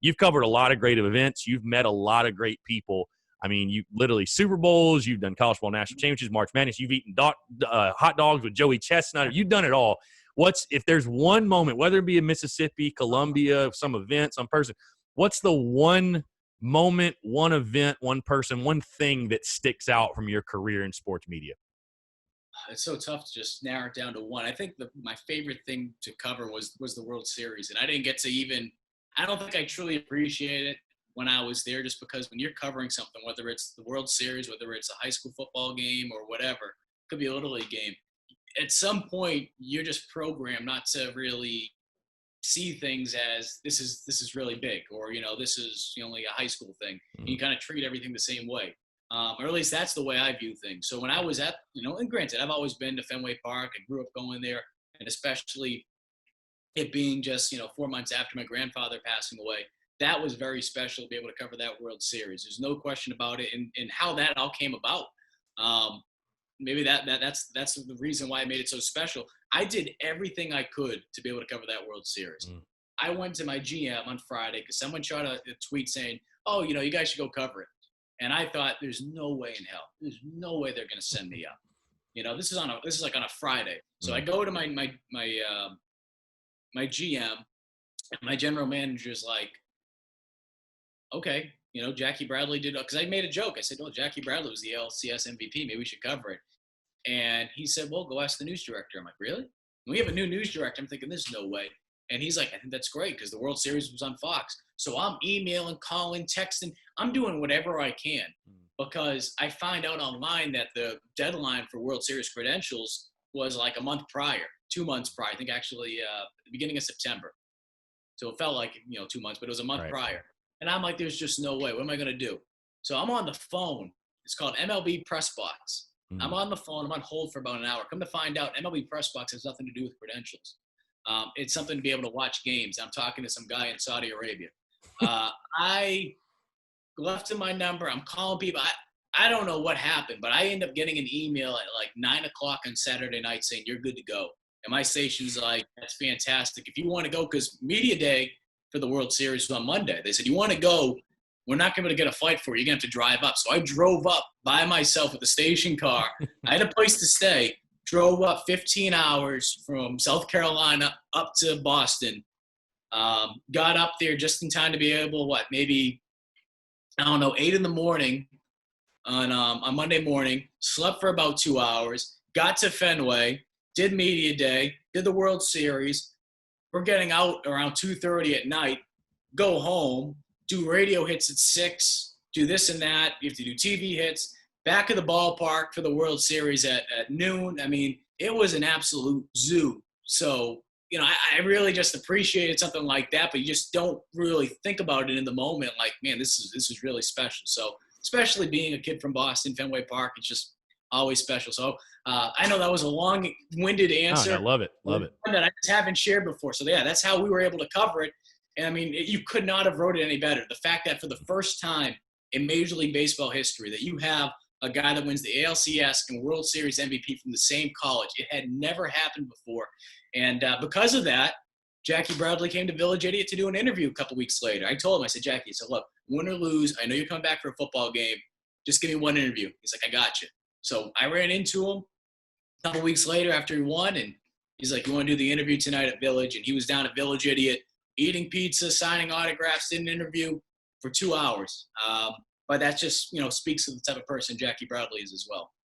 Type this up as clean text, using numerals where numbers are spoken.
You've covered a lot of great events. You've met a lot of great people. I mean, you literally Super Bowls. You've done college football national championships, March Madness. You've eaten hot dogs with Joey Chestnut. You've done it all. If there's one moment, whether it be in Mississippi, Columbia, some event, some person, what's the one moment, one event, one person, one thing that sticks out from your career in sports media? It's so tough to just narrow it down to one. I think my favorite thing to cover was the World Series, and I didn't get to even. I don't think I truly appreciated it when I was there, just because when you're covering something, whether it's the World Series, whether it's a high school football game or whatever, it could be a Little League game. At some point, you're just programmed not to really see things as this is really big, or this is only a high school thing. You kind of treat everything the same way, or at least that's the way I view things. So when I was at and granted, I've always been to Fenway Park. I grew up going there, and especially it being just 4 months after my grandfather passing away, that was very special to be able to cover that World Series. There's no question about it, and how that all came about. Maybe that's the reason why I made it so special. I did everything I could to be able to cover that World Series. I went to my GM on Friday because someone shot a tweet saying, "Oh, you guys should go cover it." And I thought, "There's no way in hell. There's no way they're going to send me up." This is like on a Friday. So I go to my GM, and my general manager's like, "Okay, Jackie Bradley did," because I made a joke. I said, "Oh, Jackie Bradley was the LCS MVP. Maybe we should cover it." And he said, "Well, go ask the news director." I'm like, "Really? We have a new news director." I'm thinking, "There's no way." And he's like, "I think that's great because the World Series was on Fox." So I'm emailing, calling, texting. I'm doing whatever I can because I find out online that the deadline for World Series credentials was like a month prior, 2 months prior. I think actually at the beginning of September. So it felt like 2 months, but it was a month prior. And I'm like, "There's just no way. What am I going to do?" So I'm on the phone. It's called MLB Press Box. I'm on the phone. I'm on hold for about an hour. Come to find out, MLB Press Box has nothing to do with credentials. It's something to be able to watch games. I'm talking to some guy in Saudi Arabia. I left him my number. I'm calling people. I don't know what happened, but I end up getting an email at like 9 o'clock on Saturday night saying, "You're good to go." And my station's like, "That's fantastic. If you want to go," because media day for the World Series was on Monday. They said, "You want to go? We're not going to get a flight for you. You're going to have to drive up." So I drove up by myself with the station car. I had a place to stay. Drove up 15 hours from South Carolina up to Boston. Got up there just in time to be able, maybe, 8 in the morning on Monday morning. Slept for about 2 hours. Got to Fenway. Did media day. Did the World Series. We're getting out around 2:30 at night. Go home. Do radio hits at 6, do this and that. You have to do TV hits. Back at the ballpark for the World Series at noon. I mean, it was an absolute zoo. So, I really just appreciated something like that, but you just don't really think about it in the moment. Like, man, this is really special. So, especially being a kid from Boston, Fenway Park, it's just always special. So, I know that was a long-winded answer. I love it. Love it. That I just haven't shared before. So, yeah, that's how we were able to cover it. And I mean, you could not have wrote it any better. The fact that for the first time in Major League Baseball history that you have a guy that wins the ALCS and World Series MVP from the same college, it had never happened before. And because of that, Jackie Bradley came to Village Idiot to do an interview a couple weeks later. I told him, I said, "Jackie, so look, win or lose, I know you're coming back for a football game. Just give me one interview." He's like, "I got you." So I ran into him a couple weeks later after he won, and he's like, "You want to do the interview tonight at Village?" And he was down at Village Idiot, eating pizza, signing autographs, did an interview for 2 hours. But that just, speaks to the type of person Jackie Bradley is as well.